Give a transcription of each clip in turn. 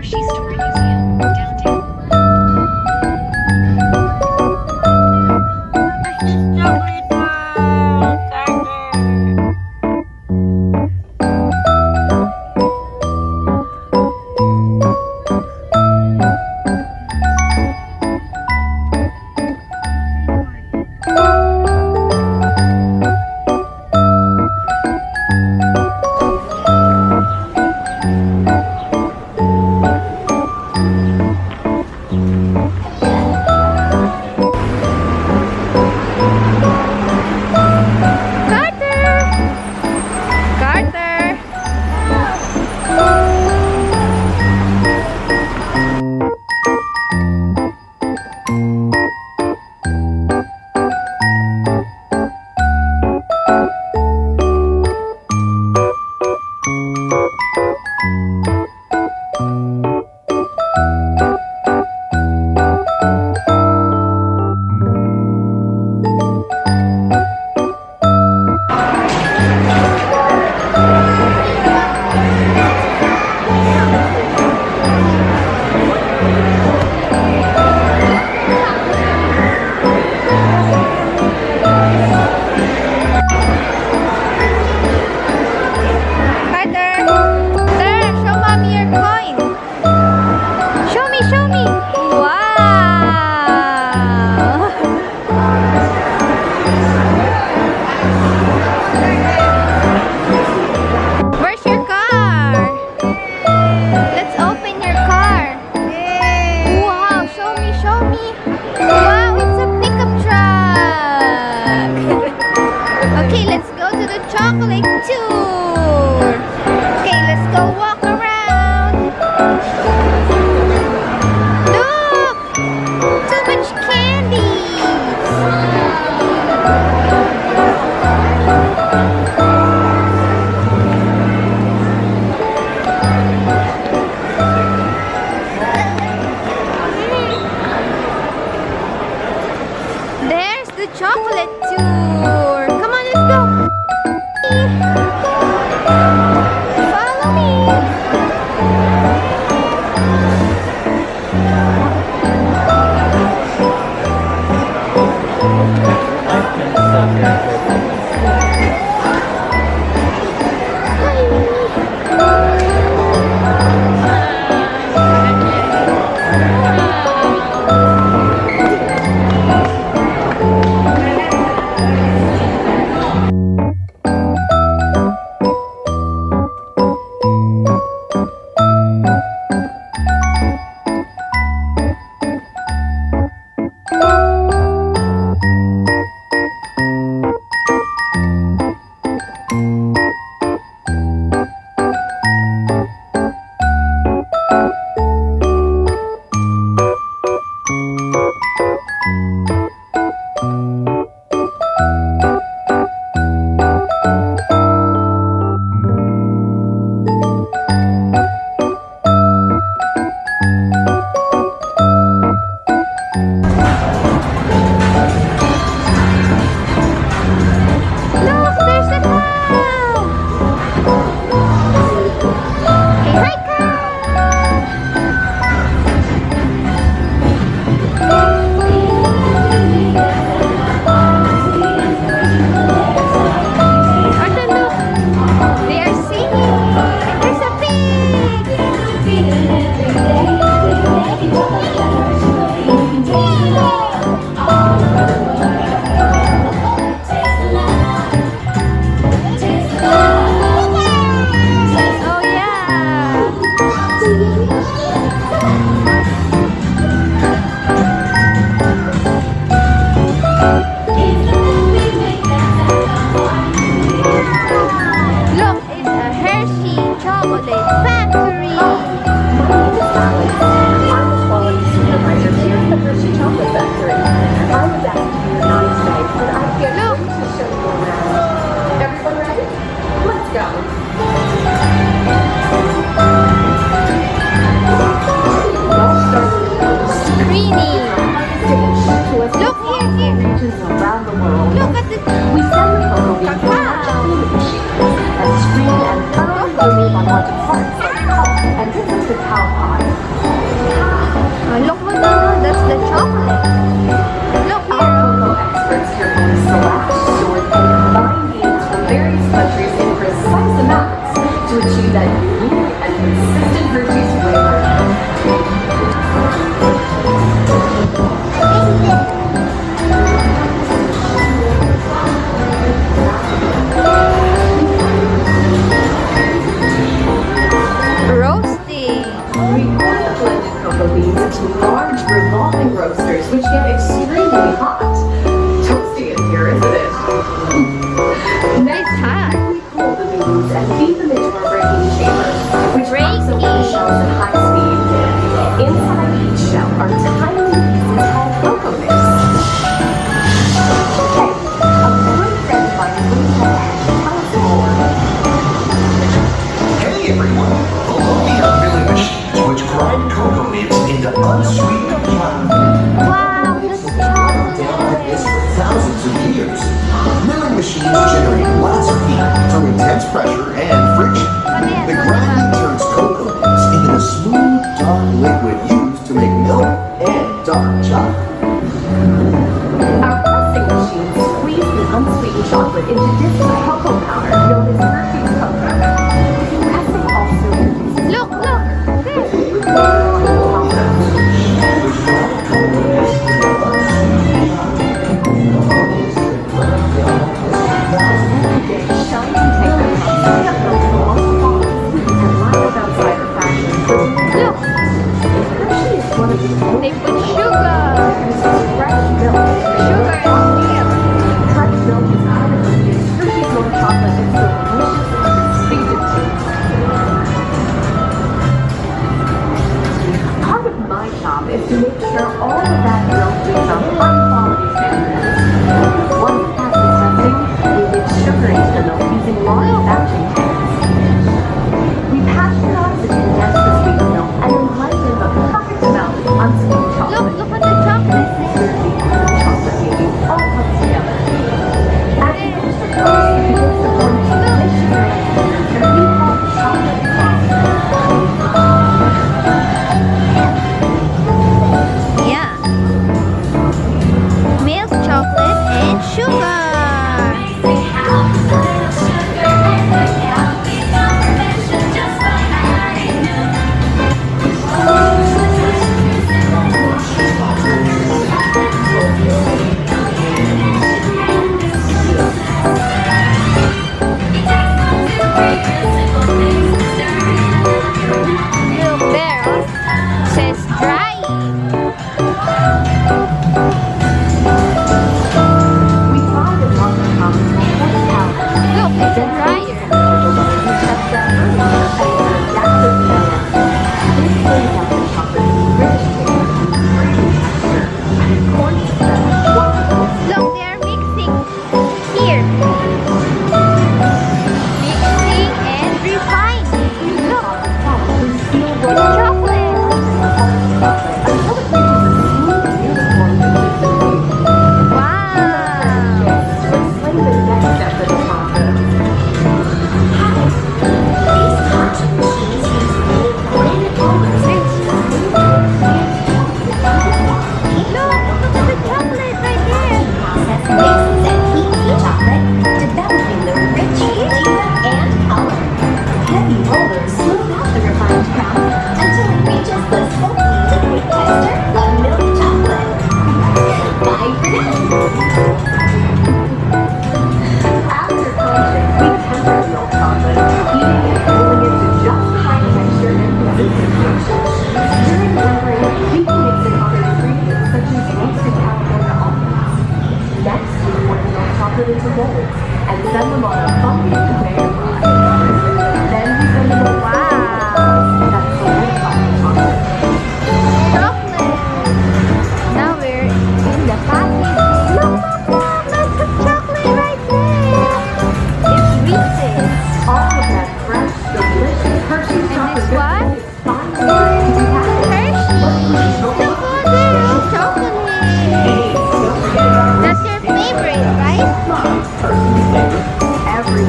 Hershey Story Museum, downtown. Chocolate tour. Okay, let's go walk around. Look, too much candies. There's the chocolate tour. Come on, let's go. Follow me. Look, it's a Hershey chocolate factory. Look, that's the chocolate. Look Our here. cocoa experts carefully select, sort, and combine beans from various countries in precise amounts to achieve that unique and consistent Hershey's flavor. Roasting. We pour the blended cocoa beans into large revolving roasters, which get extremely hot. Toasty in here, isn't it? It's hot. We cool the beans and feed them into our breaking chamber, which breaks open the Breaking. shells at high speed. Inside each shell are tiny pieces called cocoa nibs. Hey, a good friend of mine is waiting ahead. Tell us more. Hey everyone! Below me are filling machines which grind cocoa nibs into unsweetened chocolate. Wow, that's Down like this for thousands of years. Milling machines generate lots of heat through intense pressure and friction. The grinding turns cocoa nibs into the smooth, dark liquid used to make milk and dark chocolate. Our pressing machines squeeze the unsweetened chocolate into discs of cocoa powder known as Hershey's cocoa. Pressing also produces Look. They put sugar. Fresh milk. Sugar and milk. Fresh milk is out of the Hershey's milk chocolate is so delicious and distinctive taste. Part of my job is to make sure all of that milk meets our high quality standards. Once it passes testing, we mix sugar into the milk using large batching tanks. We pasteurize and condense the sweet milk and then blend in the perfect amount of unsweetened chocolate. Look at the chocolate there. Chocolate babies all come together. As the mixture cooks, it begins to form delicious mixtures that we call chocolate crumbs. Yeah. Milk, chocolate, and sugar. Look there. Says drying. We fry the chocolate crumbs in a hot powder. Look, it's a dryer. Look, they are mixing here. Mixing and refining. Look, the chocolate. Wow. Look at the chocolate right there. Process mixes and heats the chocolate, developing the rich flavor and color. Heavy rollers smooth out the refined crumb until it reaches the silky liquid texture of milk chocolate. Bye for now. After conching, we temper the milk chocolate, heating and cooling it to just the right texture and consistency. During tempering, we can mix in other ingredients such as roasted California almonds. Next, we pour the milk chocolate into molds and send them on a funky conveyor line. Then we send them a Wow. that's solidified the chocolate. Chocolate. Now we're in the package. Look, that's the chocolate right there. It's Reese's. All of that fresh, delicious Hershey's And chocolate this one? is finally ready to be packaged. Hershey. Look at there, chocolate. Hey, don't forget about That's your favorite, right? Every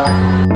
Wow.